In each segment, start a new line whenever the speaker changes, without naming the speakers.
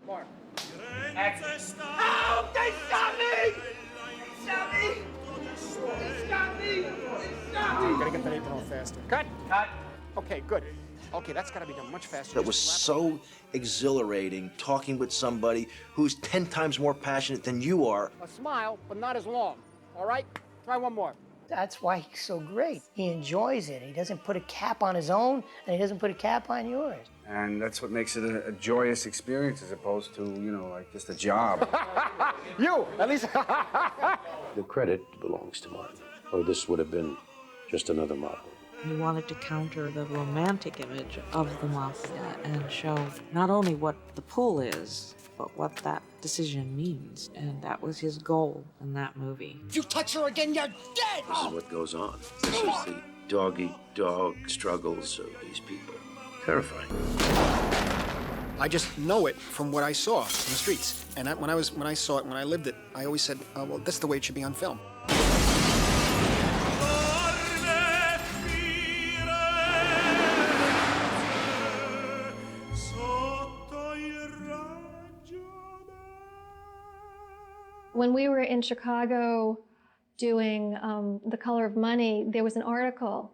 Mark. Oh, they shot me! They shot me! They shot me! They shot me!
Gotta get that apron on faster. Cut!
Cut!
Okay, good. Okay, that's gotta be done much faster.
It was so exhilarating talking with somebody who's 10 times more passionate than you are.
A smile, but not as long. All right? Try one more.
That's why he's so great. He enjoys it. He doesn't put a cap on his own, and he doesn't put a cap on yours.
And that's what makes it a joyous experience as opposed to, you know, like just a job.
You, at least.
The credit belongs to Martin, or this would have been just another model.
He wanted to counter the romantic image of the mafia and show not only what the pull is, but what that decision means. And that was his goal in that movie.
If you touch her again, you're dead!
This is what goes on. This is the dog-eat-dog struggles of these people. Terrifying.
I just know it from what I saw in the streets. And when I saw it, when I lived it, I always said, oh, well, that's the way it should be on film.
When we were in Chicago doing The Color of Money, there was an article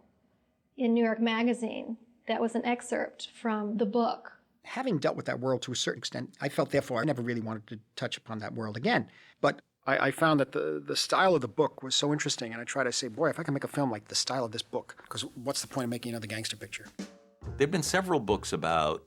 in New York Magazine that was an excerpt from the book.
Having dealt with that world to a certain extent, I felt, therefore, I never really wanted to touch upon that world again. But I found that the style of the book was so interesting, and I tried to say, boy, if I can make a film like the style of this book, because what's the point of making another gangster picture?
There have been several books about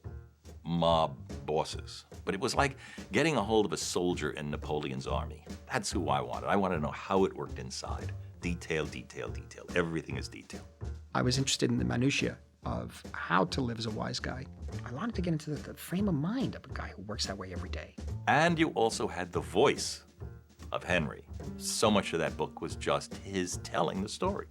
mob bosses, but it was like getting a hold of a soldier in Napoleon's army. That's who I wanted. I wanted to know how it worked inside. Detail, detail, detail. Everything is detail.
I was interested in the minutiae of how to live as a wise guy. I wanted to get into the frame of mind of a guy who works that way every day.
And you also had the voice of Henry. So much of that book was just his telling the story.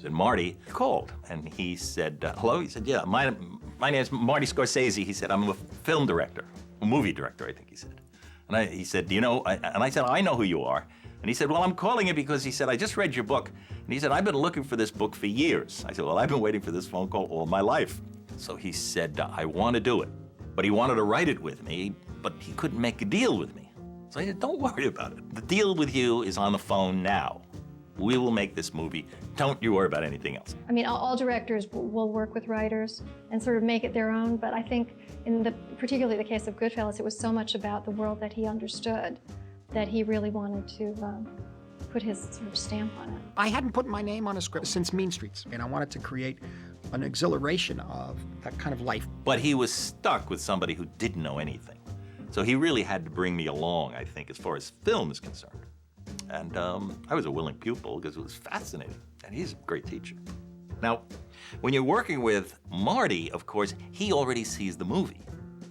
And Marty called, and he said, hello? He said, yeah, my name is Marty Scorsese. He said, I'm a film director, a movie director, I think he said. And he said, do you know, and I said, I know who you are. And he said, well, I'm calling you because he said, I just read your book. And he said, I've been looking for this book for years. I said, well, I've been waiting for this phone call all my life. So he said, I want to do it. But he wanted to write it with me, but he couldn't make a deal with me. So I said, don't worry about it. The deal with you is on the phone now. We will make this movie. Don't you worry about anything else.
I mean, all directors will work with writers and sort of make it their own, but I think in particularly the case of Goodfellas, it was so much about the world that he understood that he really wanted to put his sort of stamp on it.
I hadn't put my name on a script since Mean Streets, and I wanted to create an exhilaration of that kind of life.
But he was stuck with somebody who didn't know anything. So he really had to bring me along, I think, as far as film is concerned. And I was a willing pupil because it was fascinating, and he's a great teacher. Now, when you're working with Marty, of course, he already sees the movie.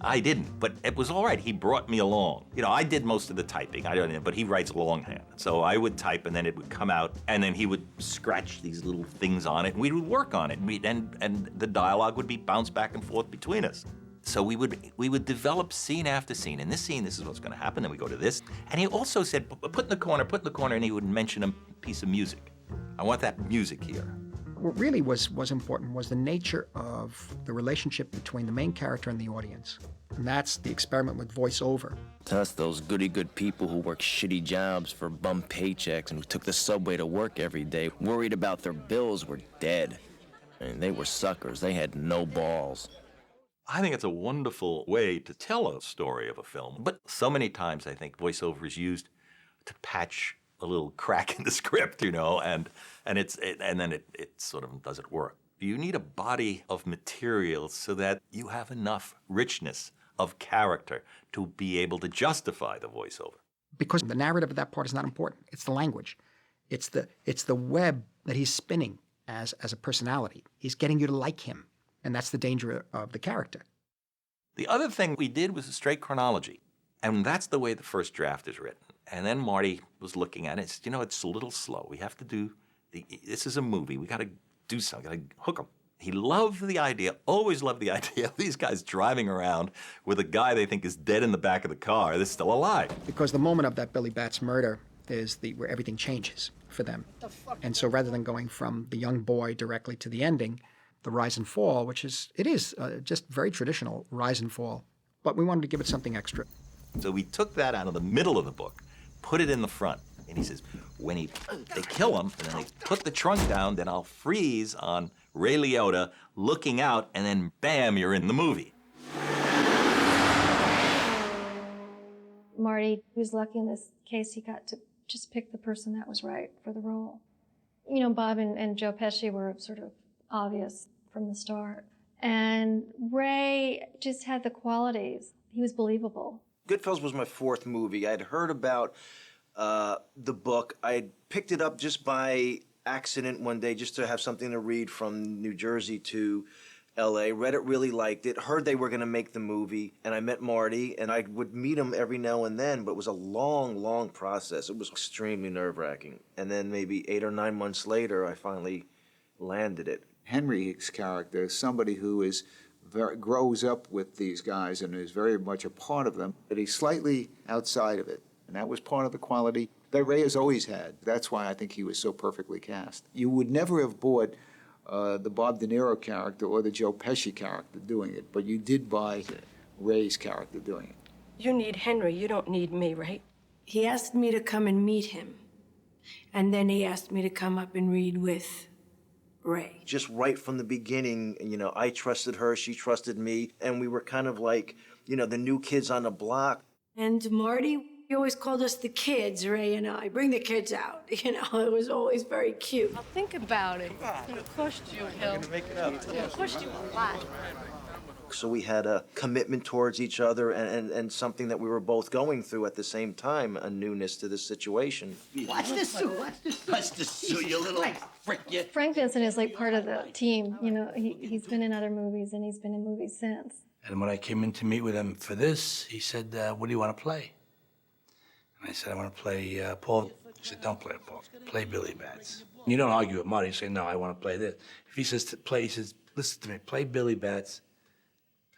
I didn't, but it was all right. He brought me along. You know, I did most of the typing, but he writes longhand. So I would type, and then it would come out, and then he would scratch these little things on it, and we would work on it, and the dialogue would be bounced back and forth between us. So we would develop scene after scene. In this scene, this is what's going to happen. Then we go to this. And he also said, put in the corner, and he would mention a piece of music. I want that music here.
What really was important was the nature of the relationship between the main character and the audience. And that's the experiment with voiceover.
To us, those goody-good people who work shitty jobs for bum paychecks and who took the subway to work every day, worried about their bills, were dead. I mean, they were suckers. They had no balls.
I think it's a wonderful way to tell a story of a film. But so many times, I think, voiceover is used to patch a little crack in the script, you know, and then it sort of doesn't work. You need a body of material so that you have enough richness of character to be able to justify the voiceover.
Because the narrative of that part is not important. It's the language. It's the web that he's spinning as a personality. He's getting you to like him. And that's the danger of the character.
The other thing we did was a straight chronology. And that's the way the first draft is written. And then Marty was looking at it and said, you know, it's a little slow. We have to do, this is a movie. We got to do something, got to hook them. He loved the idea, always loved the idea of these guys driving around with a guy they think is dead in the back of the car that's still alive.
Because the moment of that Billy Batts murder is where everything changes for them. And so rather than going from the young boy directly to the ending, the rise and fall, which is, it is just very traditional rise and fall. but we wanted to give it something extra.
So we took that out of the middle of the book, put it in the front. And he says, when they kill him, and then they put the trunk down, then I'll freeze on Ray Liotta looking out, and then bam, you're in the movie.
Marty was lucky in this case. He got to just pick the person that was right for the role. You know, Bob and Joe Pesci were sort of obvious from the start. And Ray just had the qualities. He was believable.
Goodfellas was my fourth movie. I'd heard about the book. I had picked it up just by accident one day just to have something to read from New Jersey to L.A. Read it, really liked it. Heard they were going to make the movie, and I met Marty, and I would meet him every now and then, but it was a long, long process. It was extremely nerve-wracking. And then maybe 8 or 9 months later, I finally landed it.
Henry's character is somebody who grows up with these guys and is very much a part of them, but he's slightly outside of it. And that was part of the quality that Ray has always had. That's why I think he was so perfectly cast. You would never have bought the Bob De Niro character or the Joe Pesci character doing it, but you did buy Ray's character doing it.
You need Henry, you don't need me, right? He asked me to come and meet him, and then he asked me to come up and read with Ray.
Just right from the beginning, you know, I trusted her, she trusted me, and we were kind of like, you know, the new kids on the block.
And Marty, he always called us the kids, Ray and I. Bring the kids out. You know, it was always very cute.
Now think about it. It pushed you, Hill.
I'm gonna make it up.
It pushed you a lot.
So we had a commitment towards each other and something that we were both going through at the same time, a newness to the situation.
Watch this suit. Watch this suit. Watch this suit, you little frick. You.
Frank Vincent is like part of the team. You know, he's been in other movies, and he's been in movies since.
And when I came in to meet with him for this, he said, what do you want to play? And I said, I want to play Paul. He said, don't play Paul. Play Billy Bats. You don't argue with Marty. You say, no, I want to play this. If he says to play, he says, listen to me, play Billy Bats.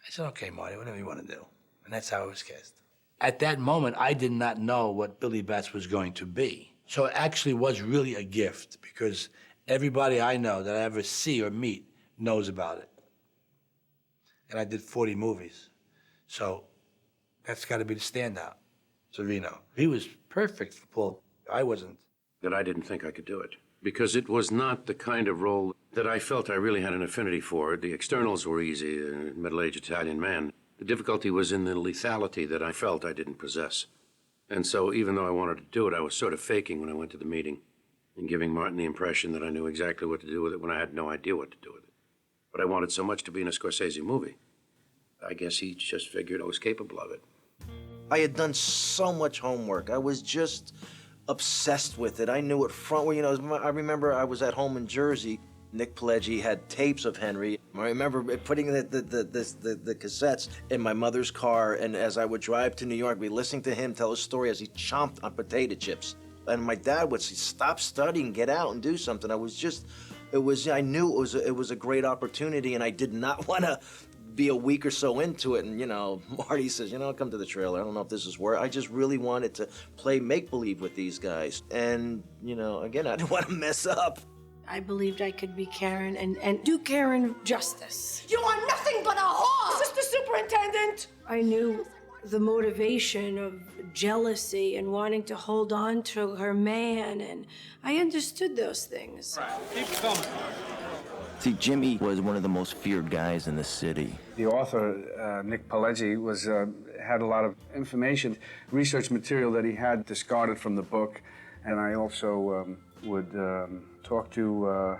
I said, okay, Marty, whatever you want to do. And that's how it was cast. At that moment, I did not know what Billy Bats was going to be. So it actually was really a gift because everybody I know that I ever see or meet knows about it. And I did 40 movies. So that's got to be the standout. Savino. He was perfect for Paul. I wasn't.
That I didn't think I could do it because it was not the kind of role that I felt I really had an affinity for. The externals were easy, a middle-aged Italian man. The difficulty was in the lethality that I felt I didn't possess. And so even though I wanted to do it, I was sort of faking when I went to the meeting and giving Martin the impression that I knew exactly what to do with it when I had no idea what to do with it. But I wanted so much to be in a Scorsese movie. I guess he just figured I was capable of it.
I had done so much homework. I was just obsessed with it. I knew it front, you know, I remember I was at home in Jersey. Nick Pileggi had tapes of Henry. I remember putting the cassettes in my mother's car, and as I would drive to New York, I'd be listening to him tell his story as he chomped on potato chips. And my dad would say, stop studying, get out and do something. I knew it was a great opportunity, and I did not want to be a week or so into it, and, you know, Marty says, you know, I'll come to the trailer. I don't know if this is where. I just really wanted to play make-believe with these guys. And, you know, again, I didn't want to mess up.
I believed I could be Karen and do Karen justice.
You are nothing but a whore! Mr. Superintendent!
I knew the motivation of jealousy and wanting to hold on to her man, and I understood those things.
Keep coming.
See, Jimmy was one of the most feared guys in the city.
The author, Nick Pileggi, had a lot of information, research material that he had discarded from the book, and I also would talk to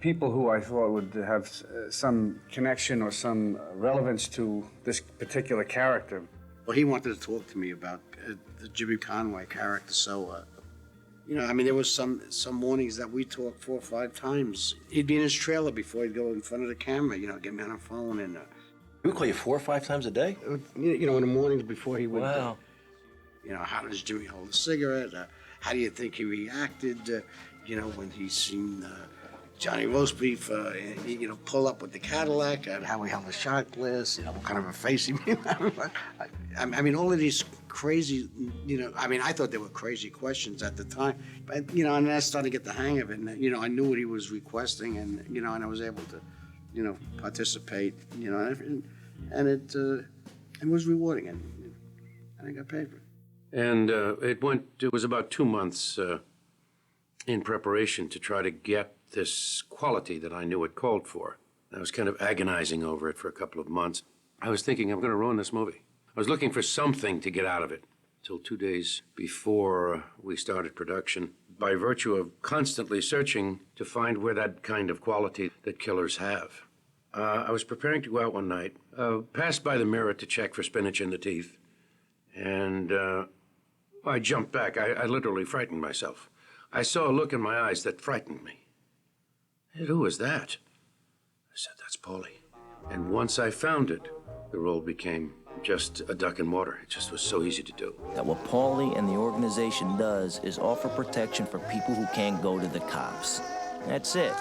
people who I thought would have some connection or some relevance to this particular character.
Well, he wanted to talk to me about the Jimmy Conway character, so, you know, I mean, there was some mornings that we talked 4 or 5 times. He'd be in his trailer before he'd go in front of the camera, you know, get me on the phone and...
He would call you 4 or 5 times a day?
You know, in the mornings before he would...
Wow.
You know, how does Jimmy hold a cigarette? How do you think he reacted, you know, when he seen Johnny Roastbeef, you know, pull up with the Cadillac, and how he held the shot glass, you know, what kind of a face he made. I mean, all of these crazy, you know, I mean, I thought they were crazy questions at the time, but, you know, and then I started to get the hang of it, and, you know, I knew what he was requesting, and, you know, and I was able to, you know, participate, you know, and and was rewarding, and I got paid for it.
And it was about 2 months in preparation to try to get this quality that I knew it called for. I was kind of agonizing over it for a couple of months. I was thinking, I'm going to ruin this movie. I was looking for something to get out of it. Till 2 days before we started production, by virtue of constantly searching to find where that kind of quality that killers have. I was preparing to go out one night, passed by the mirror to check for spinach in the teeth, and I jumped back. I literally frightened myself. I saw a look in my eyes that frightened me. And who was that? I said, that's Paulie. And once I found it, the role became just a duck in water. It just was so easy to do.
That what Paulie and the organization does is offer protection for people who can't go to the cops. That's it.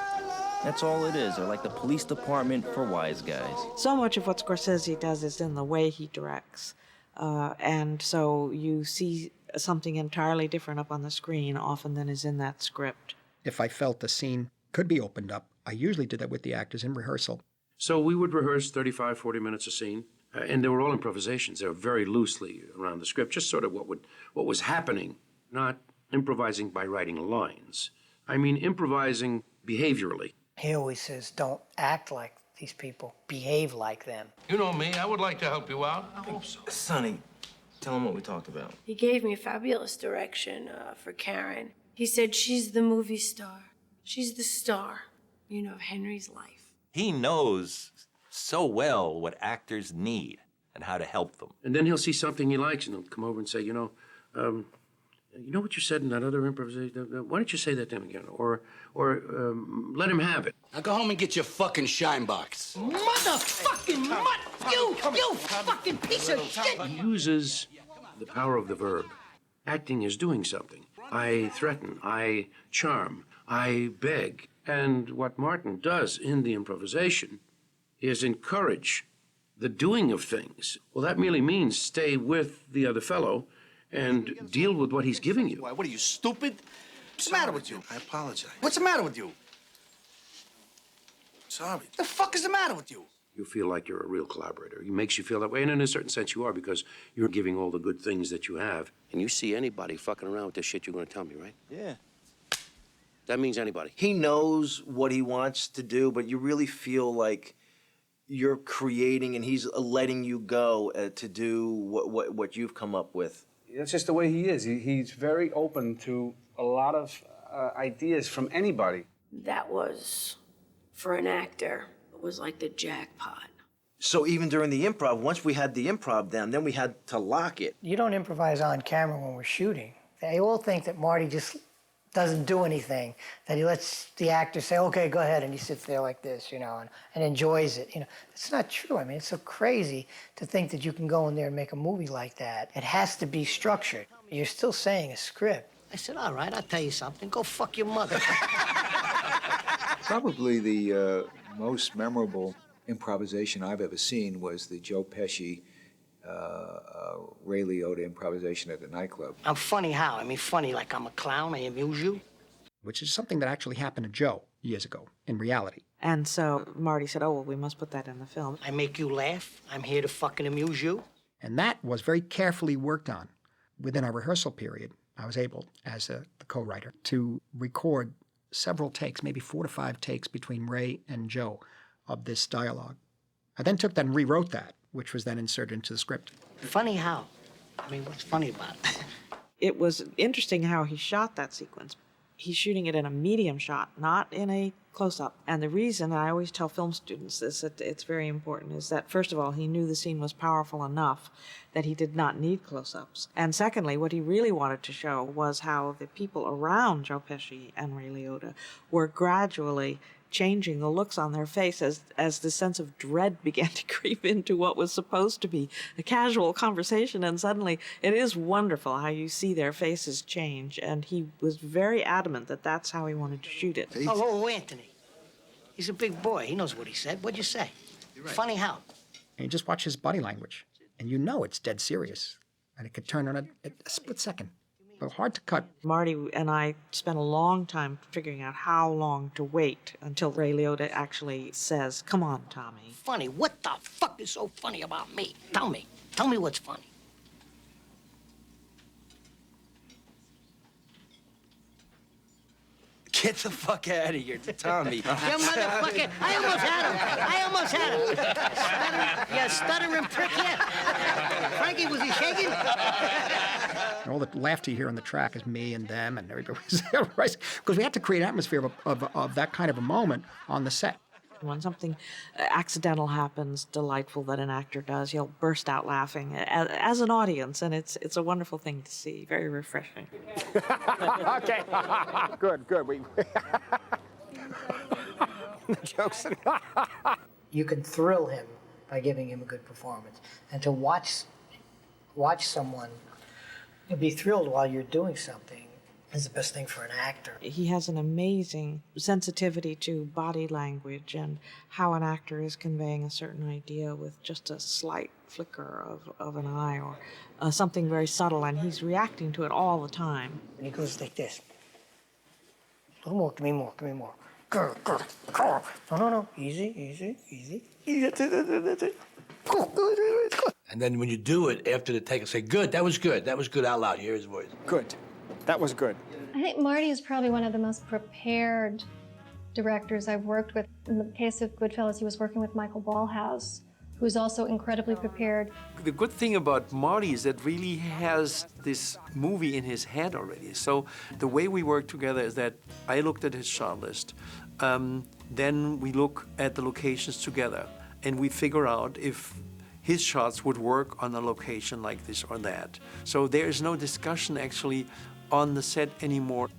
That's all it is. They're like the police department for wise guys.
So much of what Scorsese does is in the way he directs. And so you see something entirely different up on the screen often than is in that script.
If I felt the scene could be opened up, I usually did that with the actors in rehearsal.
So we would rehearse 35, 40 minutes a scene. And they were all improvisations. They were very loosely around the script, just sort of what was happening, not improvising by writing lines. I mean improvising behaviorally.
He always says, don't act like these people, behave like them.
You know me, I would like to help you out.
I hope so. Sonny, tell him what we talked about.
He gave me fabulous direction for Karen. He said she's the movie star. She's the star, of Henry's life.
He knows so well what actors need and how to help them.
And then he'll see something he likes and he'll come over and say, you know what you said in that other improvisation? Why don't you say that to him again? Or let him have it.
Now go home and get your fucking shine box.
Motherfucking mutt! You fucking piece of shit!
He uses the power of the verb. Acting is doing something. I threaten, I charm, I beg. And what Martin does in the improvisation is encourage the doing of things. Well, that merely means stay with the other fellow and deal with what he's giving you.
Why, what are you, stupid? What's the matter with you? I apologize. What's the matter with you? Sorry. The fuck is the matter with you?
You feel like you're a real collaborator. He makes you feel that way, and in a certain sense you are, because you're giving all the good things that you have. And you see anybody fucking around with this shit, you're going to tell me, right?
Yeah.
That means anybody.
He knows what he wants to do, but you really feel like you're creating and he's letting you go to do what you've come up with.
That's just the way he is. He's very open to a lot of ideas from anybody.
That was, for an actor, it was like the jackpot.
So even during the improv, once we had the improv down, then we had to lock it.
You don't improvise on camera when we're shooting. They all think that Marty just doesn't do anything, that he lets the actor say, okay, go ahead, and he sits there like this, and enjoys it. It's not true. I mean, it's so crazy to think that you can go in there and make a movie like that. It has to be structured. You're still saying a script.
I said, all right, I'll tell you something. Go fuck your mother.
Probably the most memorable improvisation I've ever seen was the Joe Pesci Ray Liotta improvisation at the nightclub.
I'm funny how? I mean, funny like I'm a clown, I amuse you?
Which is something that actually happened to Joe years ago, in reality.
And so Marty said, oh, well, we must put that in the film.
I make you laugh. I'm here to fucking amuse you.
And that was very carefully worked on. Within our rehearsal period, I was able, as the co-writer, to record several takes, maybe 4 to 5 takes between Ray and Joe of this dialogue. I then took that and rewrote that, which was then inserted into the script.
Funny how? I mean, what's funny about it?
It was interesting how he shot that sequence. He's shooting it in a medium shot, not in a close-up. And the reason, and I always tell film students this, that it's very important, is that, first of all, he knew the scene was powerful enough that he did not need close-ups. And secondly, what he really wanted to show was how the people around Joe Pesci and Ray Liotta were gradually changing the looks on their face as the sense of dread began to creep into what was supposed to be a casual conversation. And suddenly, it is wonderful how you see their faces change. And he was very adamant that that's how he wanted to shoot it.
Oh, Anthony. He's a big boy. He knows what he said. What'd you say? You're right. Funny how?
And you just watch his body language, and you know it's dead serious. And it could turn on a split second. But hard to cut.
Marty and I spent a long time figuring out how long to wait until Ray Liotta actually says, come on, Tommy.
Funny? What the fuck is so funny about me? Tell me. Tell me what's funny.
Get the fuck out of here, Tommy.
You motherfucker! I almost had him. You stuttering prick yet? Frankie, was he shaking?
All the laughter you hear on the track is me and them and everybody was there, right? Because we had to create an atmosphere of that kind of a moment on the set.
When something accidental happens, delightful that an actor does, he'll burst out laughing as an audience, and it's a wonderful thing to see. Very refreshing.
Okay, good. Jokes.
You can thrill him by giving him a good performance, and to watch someone be thrilled while you're doing something is the best thing for an actor.
He has an amazing sensitivity to body language and how an actor is conveying a certain idea with just a slight flicker of an eye or something very subtle, and he's reacting to it all the time.
And he goes like this. A little more, give me more. No. Easy.
And then when you do it, after the take, say, good, that was good out loud. Hear his voice.
Good. That was good.
I think Marty is probably one of the most prepared directors I've worked with. In the case of Goodfellas, he was working with Michael Ballhaus, who's also incredibly prepared.
The good thing about Marty is that really has this movie in his head already. So the way we work together is that I looked at his shot list, then we look at the locations together, and we figure out if his shots would work on a location like this or that. So there is no discussion actually on the set anymore.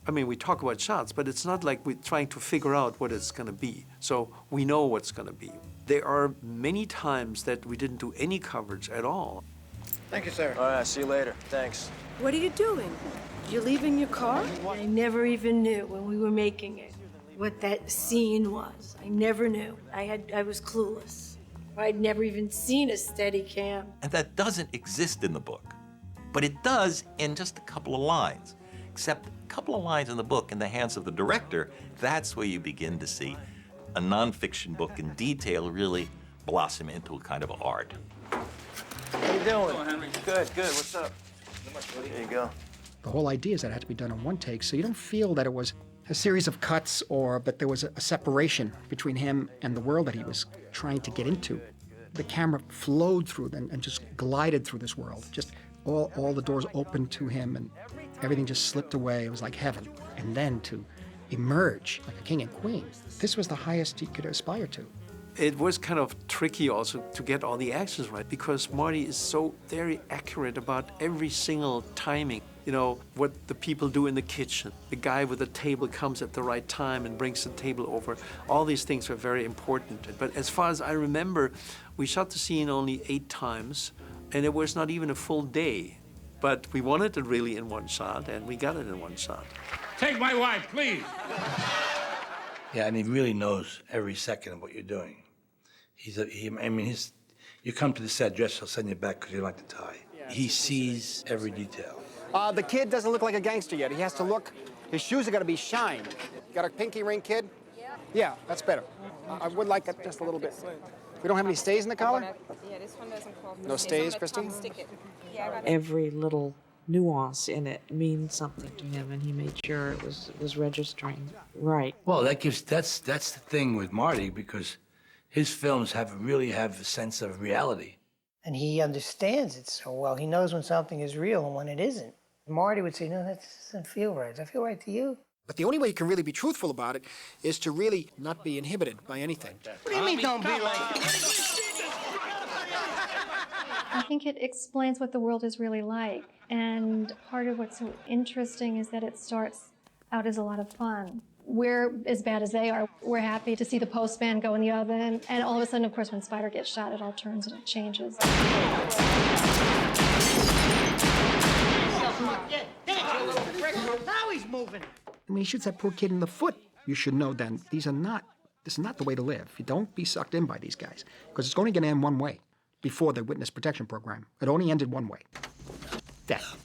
I mean, we talk about shots, but it's not like we're trying to figure out what it's going to be. So we know what's going to be. There are many times that we didn't do any coverage at all.
Thank you, sir. All right, see you later. Thanks.
What are you doing? You're leaving your car? I never even knew when we were making it what that scene was. I never knew. I was clueless. I'd never even seen a steady cam.
And that doesn't exist in the book. But it does in just a couple of lines. Except a couple of lines in the book in the hands of the director, that's where you begin to see a nonfiction book in detail really blossom into a kind of art.
How you doing? Henry? Good. What's up? There you go.
The whole idea is that it had to be done in one take, so you don't feel that it was a series of cuts but there was a separation between him and the world that he was trying to get into. The camera flowed through and just glided through this world. Just all the doors opened to him and everything just slipped away. It was like heaven. And then to emerge like a king and queen, this was the highest he could aspire to.
It was kind of tricky also to get all the actions right because Marty is so very accurate about every single timing. You know, what the people do in the kitchen. The guy with the table comes at the right time and brings the table over. All these things were very important. But as far as I remember, we shot the scene only 8 times, and it was not even a full day. But we wanted it really in one shot, and we got it in one shot.
Take my wife, please.
Yeah, and he really knows every second of what you're doing. You come to the set dressed, he'll send you back because you like the tie. He sees every detail.
The kid doesn't look like a gangster yet. He has to look, his shoes are going to be shined. Got a pinky ring, kid? Yeah, that's better. I would like it just a little bit. We don't have any stays in the collar?
Yeah, this one doesn't call.
No stays, Christine?
Every little nuance in it means something to him, and he made sure it was registering right.
Well, that's the thing with Marty, because his films really have a sense of reality.
And he understands it so well. He knows when something is real and when it isn't. Marty would say, no, that doesn't feel right. Does that feel right to you?
But the only way you can really be truthful about it is to really not be inhibited by anything.
What do you mean don't be like...
I think it explains what the world is really like. And part of what's so interesting is that it starts out as a lot of fun. We're as bad as they are. We're happy to see the postman go in the oven. And all of a sudden, of course, when Spider gets shot, it all turns and it changes.
Now he's moving.
When he shoots that poor kid in the foot, you should know then this is not the way to live. You don't be sucked in by these guys, because it's only going to end one way. Before the witness protection program, it only ended one way. Death.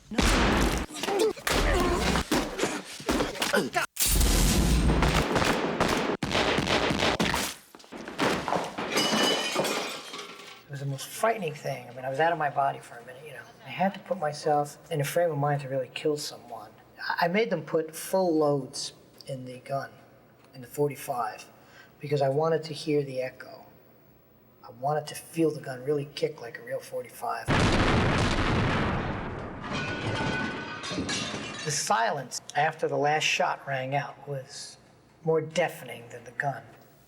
It was the most frightening thing. I mean, I was out of my body for a minute, you know. I had to put myself in a frame of mind to really kill someone. I made them put full loads in the gun, in the 45, because I wanted to hear the echo. I wanted to feel the gun really kick like a real 45. The silence after the last shot rang out was more deafening than the gun.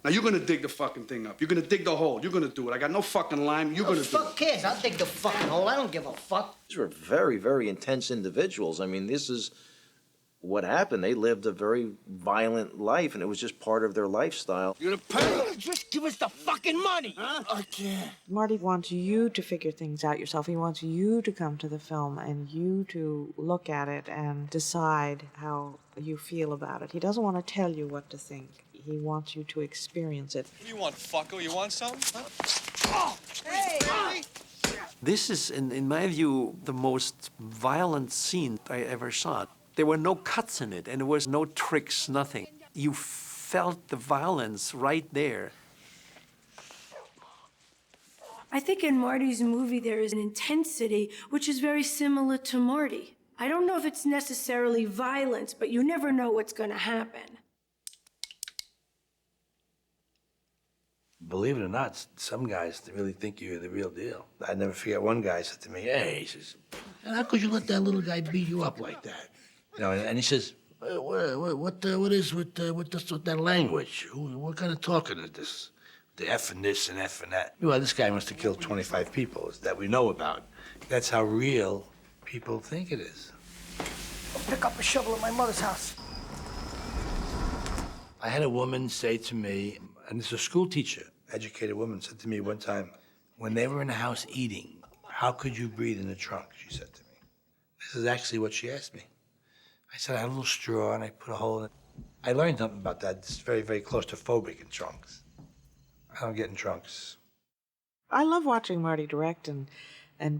Now you're gonna dig the fucking thing up. You're gonna dig the hole. You're gonna do it. I got no fucking lime. You're gonna do it.
Fuck cares? I'll dig the fucking hole. I don't give a fuck.
These were very, very intense individuals. I mean, this is what happened. They lived a very violent life, and it was just part of their lifestyle.
You're the pay. Just give us the fucking money. Huh? I can't.
Marty wants you to figure things out yourself. He wants you to come to the film and you to look at it and decide how you feel about it. He doesn't want to tell you what to think. He wants you to experience it.
What do you want, fucko? You want some? Huh?
Oh, hey!
This is, in my view, the most violent scene I ever shot. There were no cuts in it, and there was no tricks, nothing. You felt the violence right there.
I think in Marty's movie there is an intensity which is very similar to Marty. I don't know if it's necessarily violence, but you never know what's going to happen.
Believe it or not, some guys really think you're the real deal. I never forget one guy said to me, "Hey," he says, "how could you let that little guy beat you up like that?" You know, and he says, "What is with that language? What kind of talking is this? The F and this and F and that." Well, this guy must have killed 25 people that we know about. That's how real people think it is.
I'll pick up a shovel at my mother's house.
I had a woman say to me, and this is a school teacher, educated woman, said to me one time, when they were in the house eating, "How could you breathe in the trunk?" she said to me. This is actually what she asked me. I said, "I had a little straw and I put a hole in it." I learned something about that. It's very, very claustrophobic in trunks. I don't get in trunks.
I love watching Marty direct and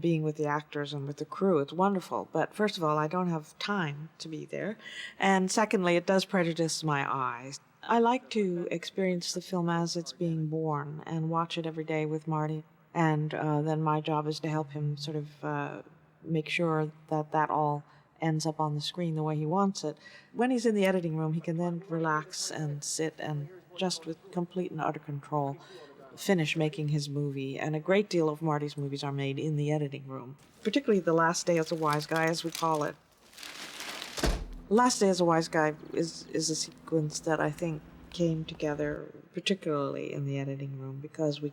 being with the actors and with the crew. It's wonderful. But first of all, I don't have time to be there. And secondly, it does prejudice my eyes. I like to experience the film as it's being born and watch it every day with Marty. And then my job is to help him sort of make sure that that all ends up on the screen the way he wants it. When he's in the editing room, he can then relax and sit and just with complete and utter control finish making his movie. And a great deal of Marty's movies are made in the editing room, particularly The Last Day as a Wise Guy, as we call it. Last Day as a Wise Guy is a sequence that I think came together particularly in the editing room because we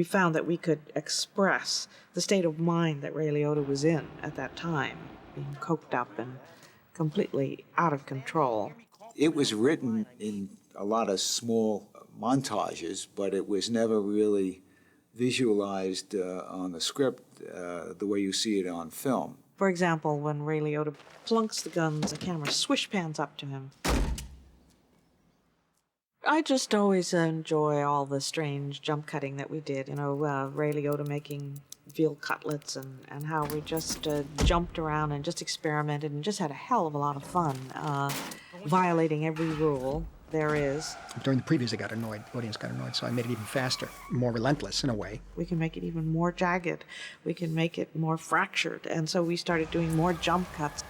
found that we could express the state of mind that Ray Liotta was in at that time, being coked up and completely out of control.
It was written in a lot of small montages, but it was never really visualized on the script the way you see it on film.
For example, when Ray Liotta plunks the guns, the camera swish pans up to him. I just always enjoy all the strange jump cutting that we did. You know, Ray Liotta making veal cutlets and how we just jumped around and just experimented and just had a hell of a lot of fun, violating every rule there is.
During the previews, I got annoyed. The audience got annoyed, so I made it even faster, more relentless in a way.
We can make it even more jagged. We can make it more fractured. And so we started doing more jump cuts.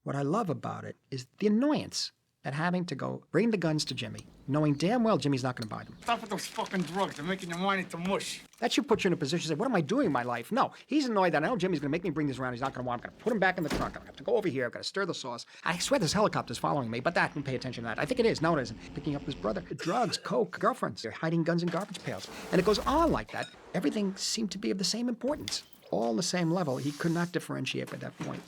What I love about it is the annoyance at having to go bring the guns to Jimmy, knowing damn well Jimmy's not going to buy them.
Stop with those fucking drugs. They're making your mind into mush.
That should put you in a position to say, what am I doing in my life? No, he's annoyed that I know Jimmy's going to make me bring this around. He's not going to want. I'm going to put him back in the trunk. I'm going to have to go over here. I've got to stir the sauce. I swear this helicopter's following me, but that didn't pay attention to that. I think it is. No, it isn't. Picking up his brother. Drugs, coke, girlfriends. They're hiding guns in garbage pails. And it goes on like that. Everything seemed to be of the same importance. All the same level. He could not differentiate at that point.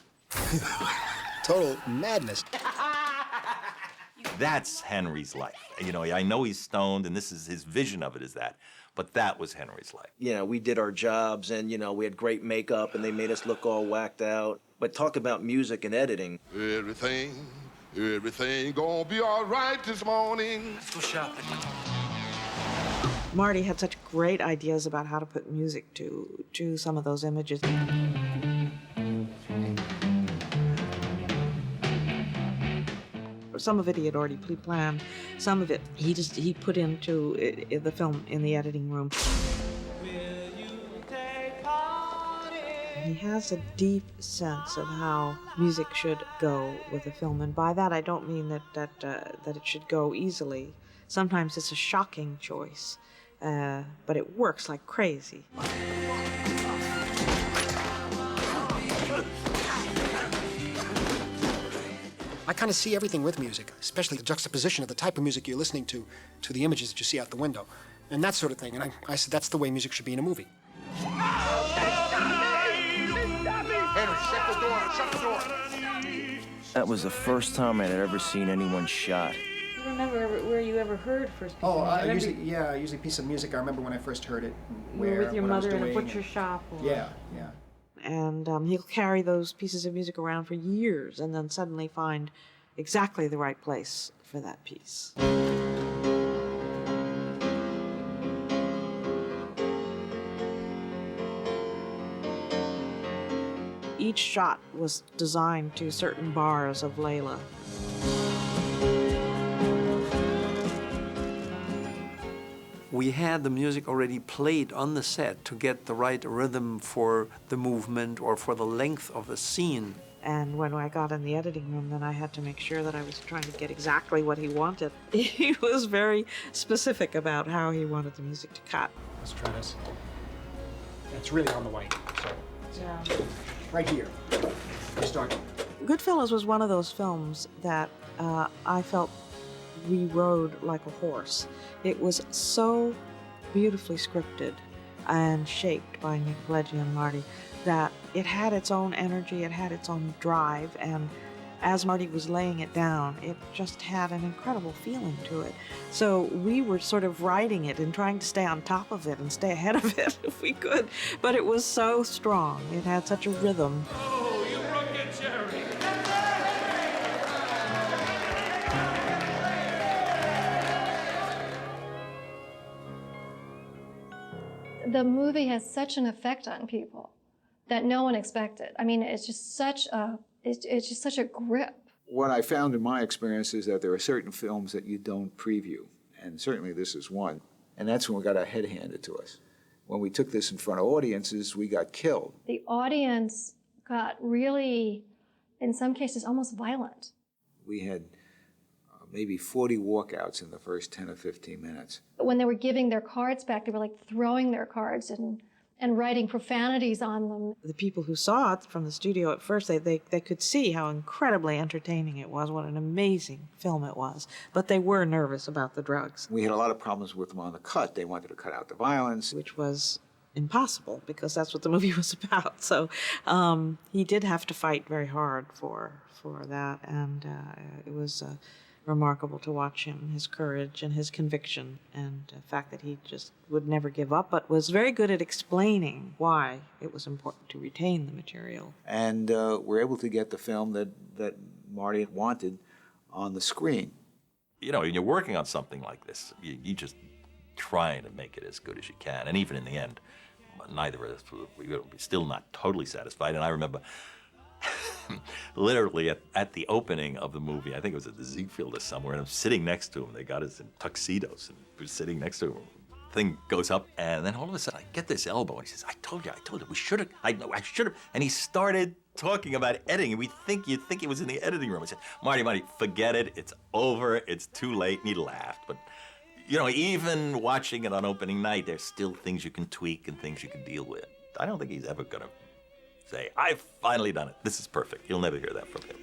Total madness.
That's Henry's life. You know, I know he's stoned, and this is his vision of it is that, but that was Henry's life.
You know, we did our jobs, and, you know, we had great makeup, and they made us look all whacked out. But talk about music and editing.
Everything gonna be all right this morning.
Let's go shopping.
Marty had such great ideas about how to put music to some of those images. some of it he had already pre-planned, some of it he put into the film in the editing room. He has a deep sense of how music should go with a film, and by that I don't mean that it should go easily. Sometimes it's a shocking choice, but it works like crazy.
I kind of see everything with music, especially the juxtaposition of the type of music you're listening to the images that you see out the window, and that sort of thing. And I said that's the way music should be in a movie.
Henry, shut the door, shut the door.
That was the first time I'd ever seen anyone shot.
Do you remember where you ever heard first?
Usually a piece of music. I remember when I first heard it.
You were with your mother in a butcher shop? Or...
Yeah.
And he'll carry those pieces of music around for years and then suddenly find exactly the right place for that piece. Each shot was designed to certain bars of Layla.
We had the music already played on the set to get the right rhythm for the movement or for the length of the scene.
And when I got in the editing room, then I had to make sure that I was trying to get exactly what he wanted. He was very specific about how he wanted the music to cut.
Let's try this. It's really on the way, so
yeah.
Right here. We start.
Goodfellas was one of those films that I felt we rode like a horse. It was so beautifully scripted and shaped by Nick Pileggi and Marty that it had its own energy, it had its own drive, and as Marty was laying it down, it just had an incredible feeling to it. So we were sort of riding it and trying to stay on top of it and stay ahead of it if we could, but it was so strong. It had such a rhythm.
Oh, you broke it, Jerry.
The movie has such an effect on people that no one expected. I mean, it's just such a grip.
What I found in my experience is that there are certain films that you don't preview, and certainly this is one. And that's when we got our head handed to us. When we took this in front of audiences, we got killed.
The audience got really, in some cases, almost violent.
We had maybe 40 walkouts in the first 10 or 15 minutes.
When they were giving their cards back, they were like throwing their cards and writing profanities on them.
The people who saw it from the studio at first, they could see how incredibly entertaining it was, what an amazing film it was, but they were nervous about the drugs.
We had a lot of problems with them on the cut. They wanted to cut out the violence.
Which was impossible, because that's what the movie was about. So he did have to fight very hard for that, and it was remarkable to watch him, his courage and his conviction, and the fact that he just would never give up, but was very good at explaining why it was important to retain the material.
And we're able to get the film that Marty wanted on the screen.
You know, when you're working on something like this, you just trying to make it as good as you can. And even in the end, neither of us, we were still not totally satisfied. And I remember literally at the opening of the movie, I think it was at the Ziegfeld or somewhere, and I'm sitting next to him. They got us in tuxedos, and we're sitting next to him. Thing goes up, and then all of a sudden I get this elbow, and he says, I told you, we should have, I should have. And he started talking about editing, and you'd think he was in the editing room. I said, Marty, forget it, it's over, it's too late, and he laughed. But, you know, even watching it on opening night, there's still things you can tweak and things you can deal with. I don't think he's ever gonna say, I've finally done it. This is perfect. You'll never hear that from him.